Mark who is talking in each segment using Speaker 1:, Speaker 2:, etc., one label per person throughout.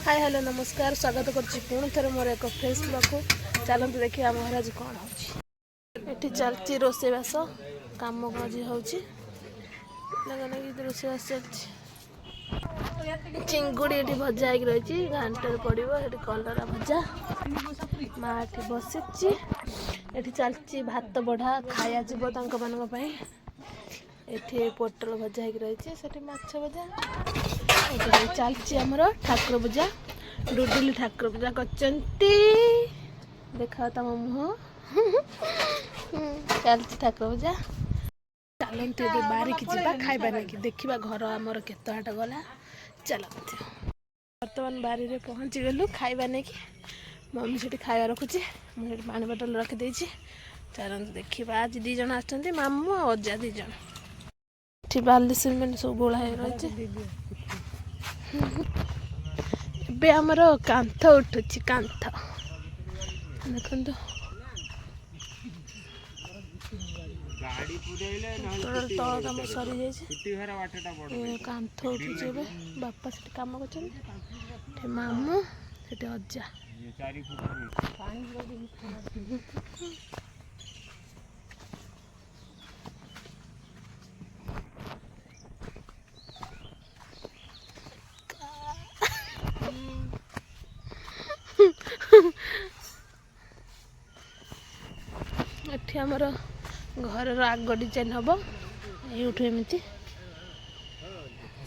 Speaker 1: Hi hello नमस्कार स्वागत कर मोर एक फ्रेश ब्लॉग को चलते देखिए महाराज कौन होती चलती रोषेबास कम आज हो रोषेबास चलती चिंगुड़ी ये भजा हो रही घाटर पड़ो ये कलरा भजा माँ ये बसी ये चलती भात बढ़ा खाया जीव मान ये पोटल भजा हो रही से माछ भजा चलती आमर ठाकुर पूजा डुडुली ठाकुर पूजा कर देखा तम मुह चलती ठाकुर पूजा चलती बारिक जावा खाइबा नहीं देखा घर आमर केत हाट गला चलती बर्तमान बारी रे पहुँची गलु खाइबा नहीं कि मम्मी से खाଇବା रखुची मुझे पानी बोतल रखिदे चलते देखा आज दी जन आसछन्ती मामू और अजा दी जन ये बाली सिमेंट सब गोला रही ଏବେ ଆମର କାନ୍ଥ ଉଠୁଛି କାନ୍ଥ ଦେଖନ୍ତୁ ତଳ କାମ ସରିଯାଇଛି କାନ୍ଥ ଉଠୁଛି ଏବେ ବାପା ସେଠି କାମ କରୁଛନ୍ତି ମାମୁଁ ସେଠି ଅଜା एठी हमर घर आग डिजाइन हम यूठू एमती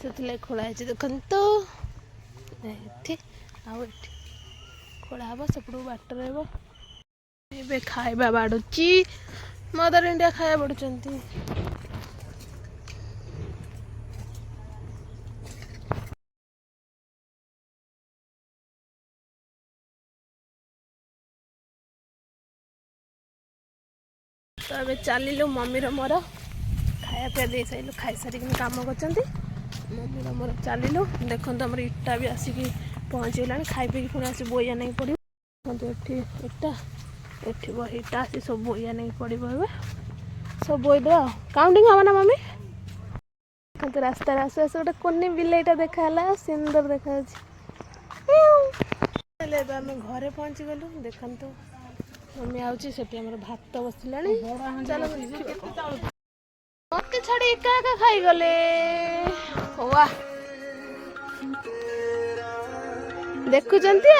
Speaker 1: से खोला है देखते तो ये खोला हम सेपट बाट रहा खाइबा बाड़ुची मदर इंडिया खाया बाड़ुचंती तो ये चलू मम्मी मोर खाया पिया दे सारू खाई सारिक कम कर मम्मी मोर चलू देखो आम इटा भी आसिक पहुँचला खाई पी पुणी आस बोया नहीं पड़ो देखो इटा ये बहीटा आसी सब बोया नहीं पड़ो ए सब बोईद काउंटिंग हम ना मम्मी देखते रास्ता आसे आसे गोटे कुनी बिलेटा देखा सुंदर देखा आम घरे पहुँची गलु देखु मम्मी आउची सेठी हमर भात बसिलानी चलो मत छाड़ी एका एका खाई गले वाह देखुचंती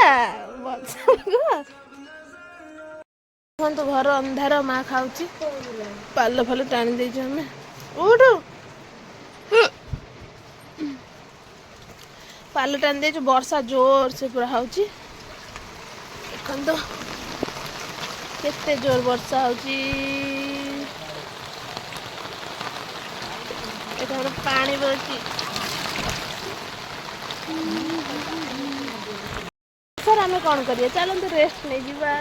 Speaker 1: तो घर अंधार माँ खाऊची पाल फल टाणी देइछ हमें उठ पाल टाणी देइछ वर्षा जोर से पूरा होची देखन तो केते जोर वर्षा होची एटा पानी बची सर आम कौन करिए चलते रेस्ट नहीं जीवा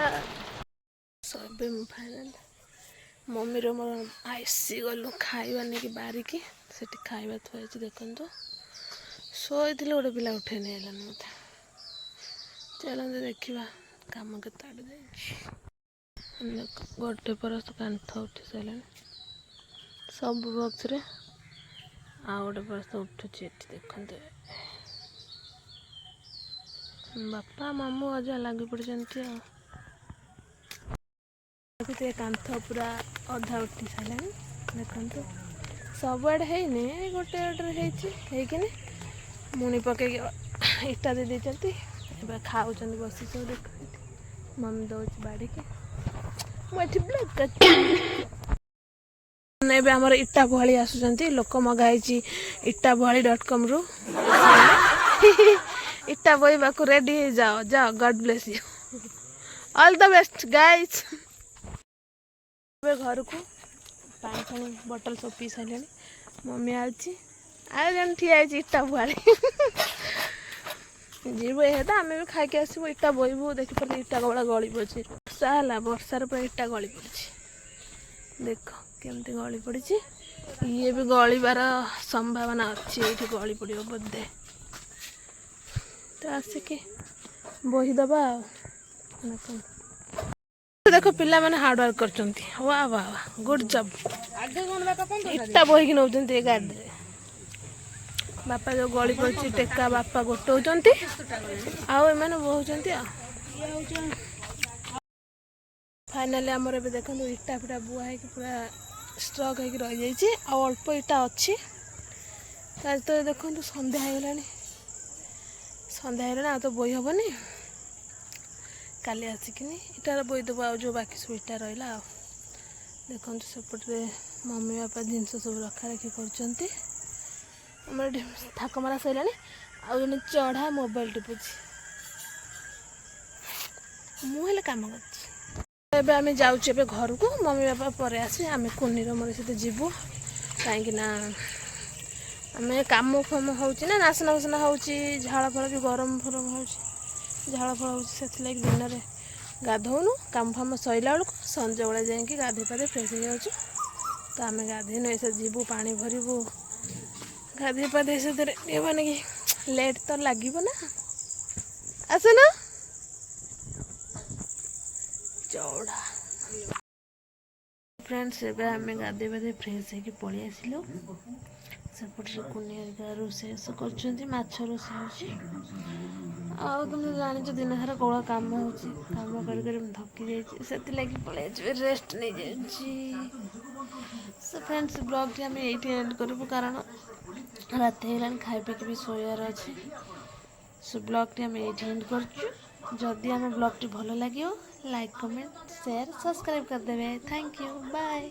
Speaker 1: सब फाइनल मम्मी रो मोर आईसी गलु खाइबा नहीं कि बारिकी सेठी खाइबा थुआई देखो शोई गोटे पिला उठे नहीं मत चलते देखा कम के गोटे परस कांथ उठी सारे सब बक्स रे आ गोटे परस उठुची देखते बापा मामू अजा लगी पड़ते कांथ पूरा अधा उठी सारे देखते सबुआड़े है गोटे गोटे मुणी पके इटा दे देती खाऊ बसी सब देख मम्मी दौर बाड़ी के आमर इटा बुहाली आसुचंती लोक मगाई इटा बुहाली.com रु इटा बोईबा को रेडी जाओ जाओ God bless you all the best guys घर को पानी फानी बोतल सब पी सारे मम्मी आउची आ जन ठिया इटा बुहाली जीव ये आम भी खाई आसबू इटा बोईबू देखिए इटा कबड़ा गली पड़ी वर्षा है वर्षार पूरा इटा गली पड़ी देख केमती गली पड़ी ये भी गलिबार संभावना अच्छी ये गली पड़ो बोधे तो आसिक बोहीदबा देख पिला मैंने हार्ड वर्क करचंती वाह वाह वाह गुड जॉब इट्टा बोहिकी नौचंती ए गाड़ी रे बापा जो गली पड़ी टेका बापा गोटौचंती आउ एमाने बोहुचंती आ फाइनाली आमर ए देखो इटा फिटा बुआ है पूरा स्ट्रक हो रही जाइए आ अल्प इटा अच्छी तो देखो सन्ध्या हो आ तो बोई हेनी काली आसिकिनी इटार बोईदेव आ जो बाकी सब इटा रहा देखो सेपटे मम्मी बापा जिनस सब रखा रखी कर थाक मारा सर आने चढ़ा मोबाइल टिपुची मुझे कम कर आम जाऊे घर को मम्मी बापा पर आसे आम कुनीर मोर सहित जीवु कहीं आम कम फम हो नासना फसना हो झाड़ फल भी गरम फरम हो झाड़ फल हो दिन में गाधौनु काम फाम सरला बेलू संज बेला जाकि गाधे पाधे फ्रेश हो जाऊँ तो आम गाधे ऐसा जीवु पा भरबू गाधे पाधे से माने कि लेट तो लगे ना आस ना चौड़ा फ्रेंड्स एवं आम गाधे पाधे फ्रेश होगी पलि आसिलु सेपटे कुनिया रोषे कर रोषे तुम जान दिन सारा कौड़ा कम हो कम कर थकी जाइए पलि रेस्ट नहीं जाए फ्रेंड्स ब्लॉग टी आम ये एंड करूँ कारण रात है खाई पीक भी शोयार अच्छे सो ब्लॉग टी आम ये एंड करुँ आम ब्लॉग टी भल लगे लाइक कमेंट शेयर सब्सक्राइब करदे थैंक यू बाय।